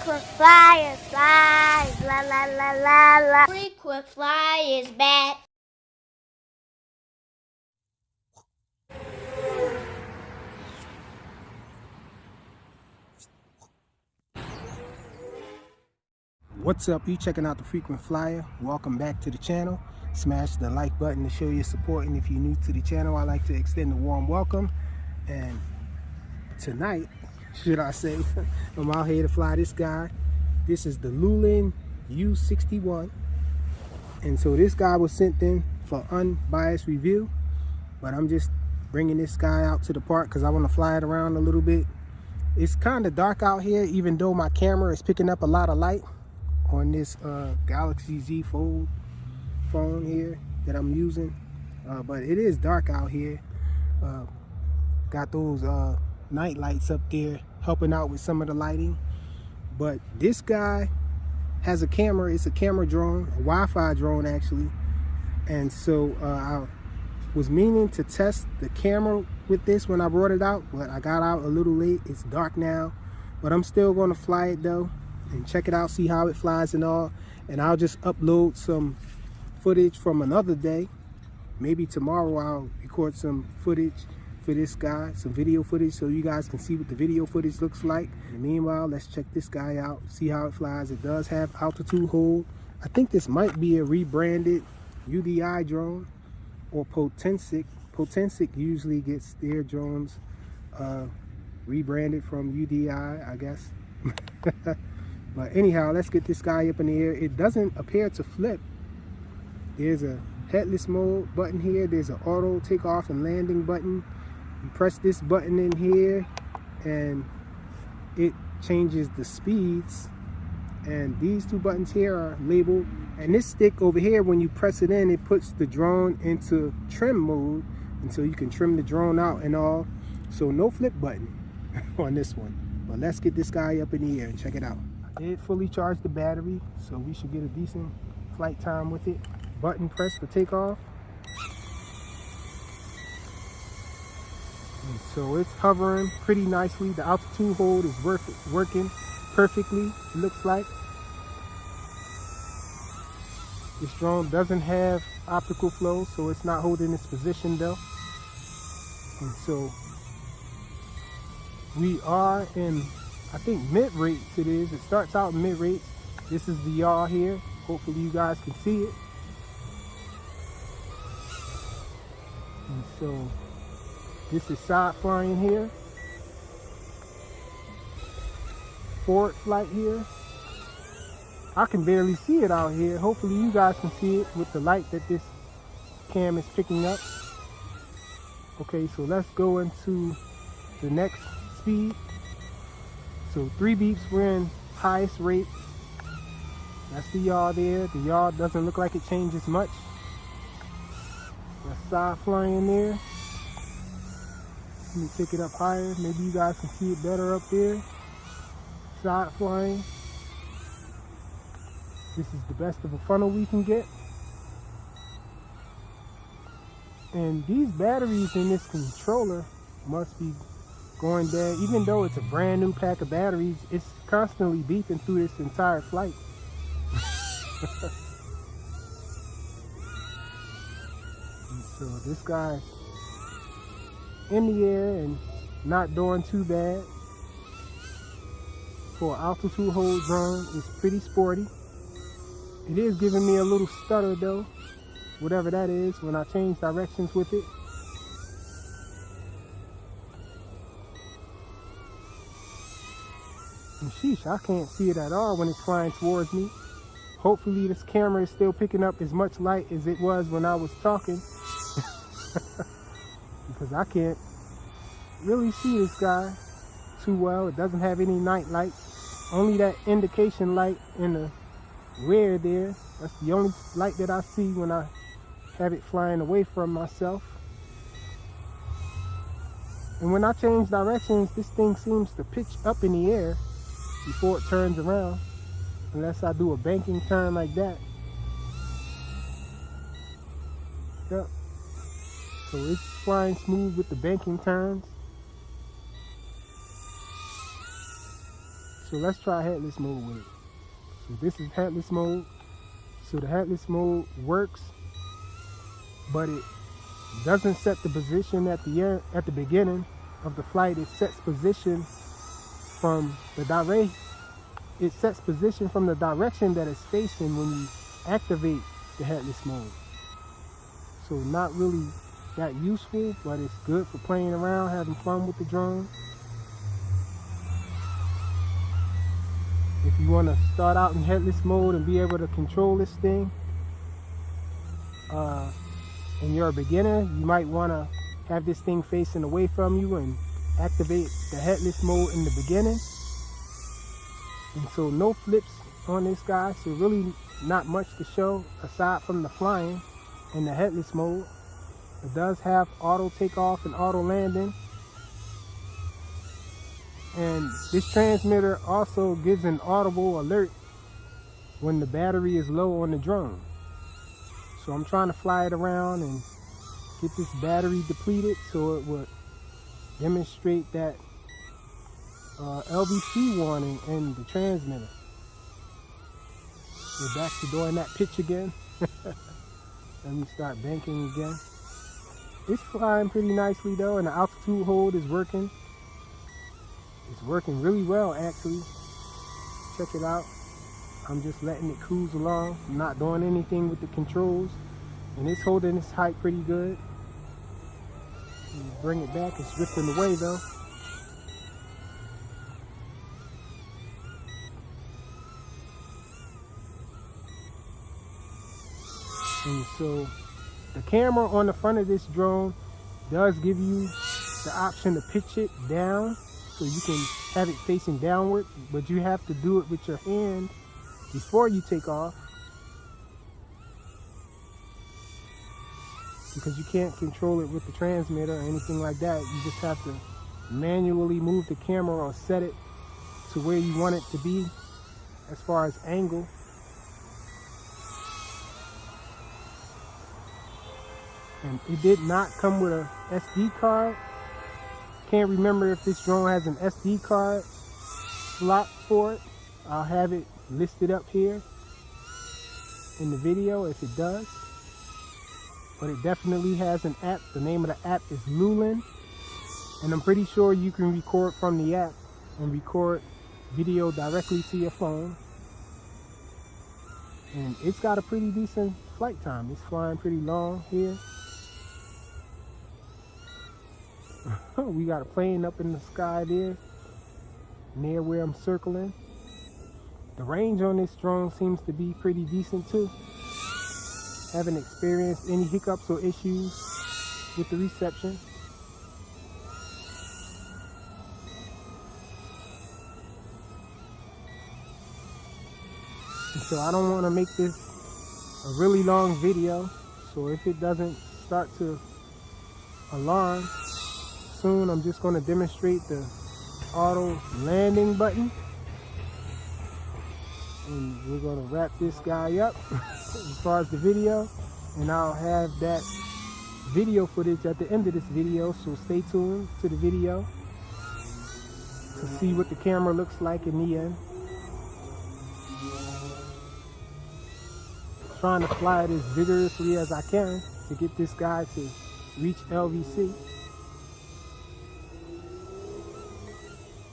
Frequent flyer flies, la la la la la. Frequent flyers back. What's up? You checking out the Frequent Flyer. Welcome back to the channel. Smash the like button to show your support, and if you're new to the channel, I'd like to extend a warm welcome. And tonight, should I say, I'm out here to fly this guy. This is the Loolinn U61, and so this guy was sent in for unbiased review, but I'm just bringing this guy out to the park because I want to fly it around a little bit. It's kind of dark out here, even though my camera is picking up a lot of light on this Galaxy Z Fold phone here that I'm using, but it is dark out here. Got those night lights up there helping out with some of the lighting, but this guy has a camera. It's a camera drone, a Wi-Fi drone actually, and so I was meaning to test the camera with this when I brought it out, but I got out a little late. It's dark now, but I'm still going to fly it though and check it out, see how it flies and all. And I'll just upload some footage from another day. Maybe tomorrow I'll record some footage for this guy, some video footage, so you guys can see what the video footage looks like. And meanwhile, let's check this guy out, see how it flies. It does have altitude hold. I think this might be a rebranded UDI drone or Potensic. Potensic usually gets their drones rebranded from UDI, I guess. But anyhow, let's get this guy up in the air. It doesn't appear to flip. There's a headless mode button here. There's an auto takeoff and landing button. You press this button in here and it changes the speeds. And these two buttons here are labeled. And this stick over here, when you press it in, it puts the drone into trim mode. And so you can trim the drone out and all. So no flip button on this one. But let's get this guy up in the air and check it out. I did fully charge the battery, so we should get a decent flight time with it. Button press for takeoff. And so it's hovering pretty nicely. The altitude hold is working perfectly, it looks like. This drone doesn't have optical flow, so it's not holding its position though. And so we are in, I think, mid-rates it is. It starts out in mid-rates. This is the yaw here. Hopefully you guys can see it. And so this is side flying here. Forward flight here. I can barely see it out here. Hopefully you guys can see it with the light that this cam is picking up. Okay, so let's go into the next speed. So 3 beeps, we're in highest rate. That's the yaw there. The yaw doesn't look like it changes much. That's side flying there. Let me take it up higher. Maybe you guys can see it better up there. Side flying. This is the best of a funnel we can get. And these batteries in this controller must be going dead. Even though it's a brand new pack of batteries, it's constantly beeping through this entire flight. And so this guy's in the air and not doing too bad. For an altitude hold drone, it's pretty sporty. It is giving me a little stutter though, whatever that is, when I change directions with it. And sheesh, I can't see it at all when it's flying towards me. Hopefully this camera is still picking up as much light as it was when I was talking. Because I can't really see this guy too well. It doesn't have any night lights. Only that indication light in the rear there. That's the only light that I see when I have it flying away from myself. And when I change directions, this thing seems to pitch up in the air before it turns around, unless I do a banking turn like that. Yep. So it's flying smooth with the banking turns. So let's try headless mode with it. So this is headless mode. So the headless mode works, but it doesn't set the position at the beginning of the flight. It sets position from the direction that it's facing when you activate the headless mode. So not really that useful, but it's good for playing around, having fun with the drone. If you want to start out in headless mode and be able to control this thing, and you're a beginner, you might want to have this thing facing away from you and activate the headless mode in the beginning. And so no flips on this guy, so really not much to show aside from the flying and the headless mode. It does have auto takeoff and auto landing. And this transmitter also gives an audible alert when the battery is low on the drone. So I'm trying to fly it around and get this battery depleted so it would demonstrate that LVC warning in the transmitter. We're back to doing that pitch again. Let me start banking again. It's flying pretty nicely though, and the altitude hold is working. It's working really well actually. Check it out. I'm just letting it cruise along. I'm not doing anything with the controls. And it's holding its height pretty good. Bring it back, it's drifting away though. And so the camera on the front of this drone does give you the option to pitch it down so you can have it facing downward, but you have to do it with your hand before you take off, because you can't control it with the transmitter or anything like that. You just have to manually move the camera or set it to where you want it to be as far as angle. And it did not come with a SD card. Can't remember if this drone has an SD card slot for it. I'll have it listed up here in the video if it does. But it definitely has an app. The name of the app is Loolinn. And I'm pretty sure you can record from the app and record video directly to your phone. And it's got a pretty decent flight time. It's flying pretty long here. We got a plane up in the sky there, near where I'm circling. The range on this drone seems to be pretty decent too. Haven't experienced any hiccups or issues with the reception. And so I don't want to make this a really long video, so if it doesn't start to alarm soon, I'm just going to demonstrate the auto landing button, and we're going to wrap this guy up as far as the video, and I'll have that video footage at the end of this video, so stay tuned to the video to see what the camera looks like in the end. Trying to fly it as vigorously as I can to get this guy to reach LVC.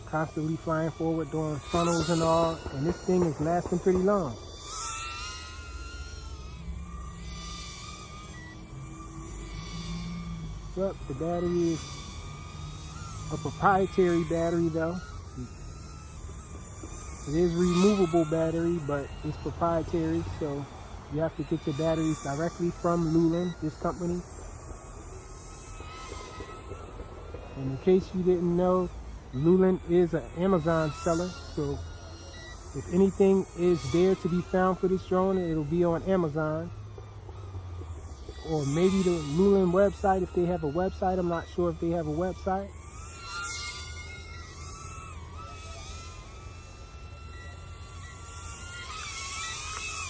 Constantly flying forward, doing funnels and all, and this thing is lasting pretty long. Yep, the battery is a proprietary battery though. It is removable battery, but it's proprietary, so you have to get your batteries directly from Loolinn, this company. And in case you didn't know, Loolinn is an Amazon seller, so if anything is there to be found for this drone, it'll be on Amazon. Or maybe the Loolinn website, if they have a website. I'm not sure if they have a website.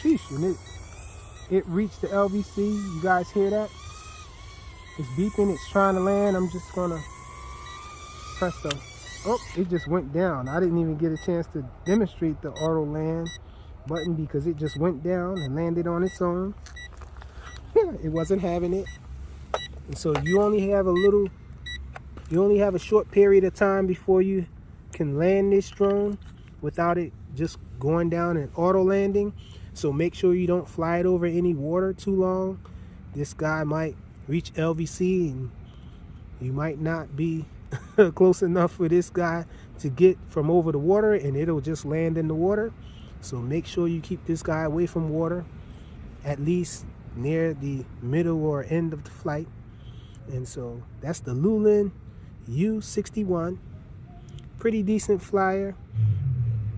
Sheesh, and it reached the LVC. You guys hear that? It's beeping, it's trying to land. I'm just gonna press the Oh, it just went down. I didn't even get a chance to demonstrate the auto land button because it just went down and landed on its own. It wasn't having it. And so you only have a short period of time before you can land this drone without it just going down and auto landing. So make sure you don't fly it over any water too long. This guy might reach LVC and you might not be close enough for this guy to get from over the water, and it'll just land in the water. So make sure you keep this guy away from water, at least near the middle or end of the flight. And so that's the Loolinn U61. Pretty decent flyer.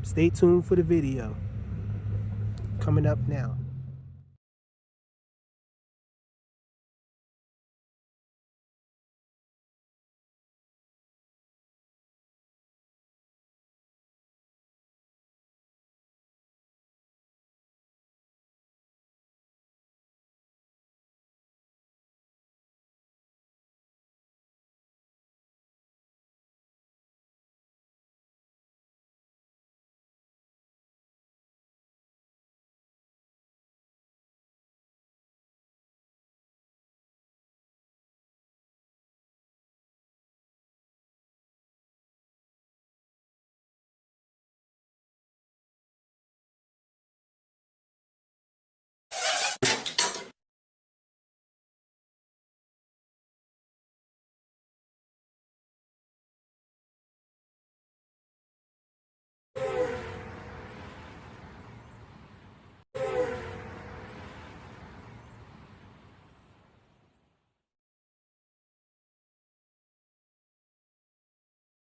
Stay tuned for the video coming up now.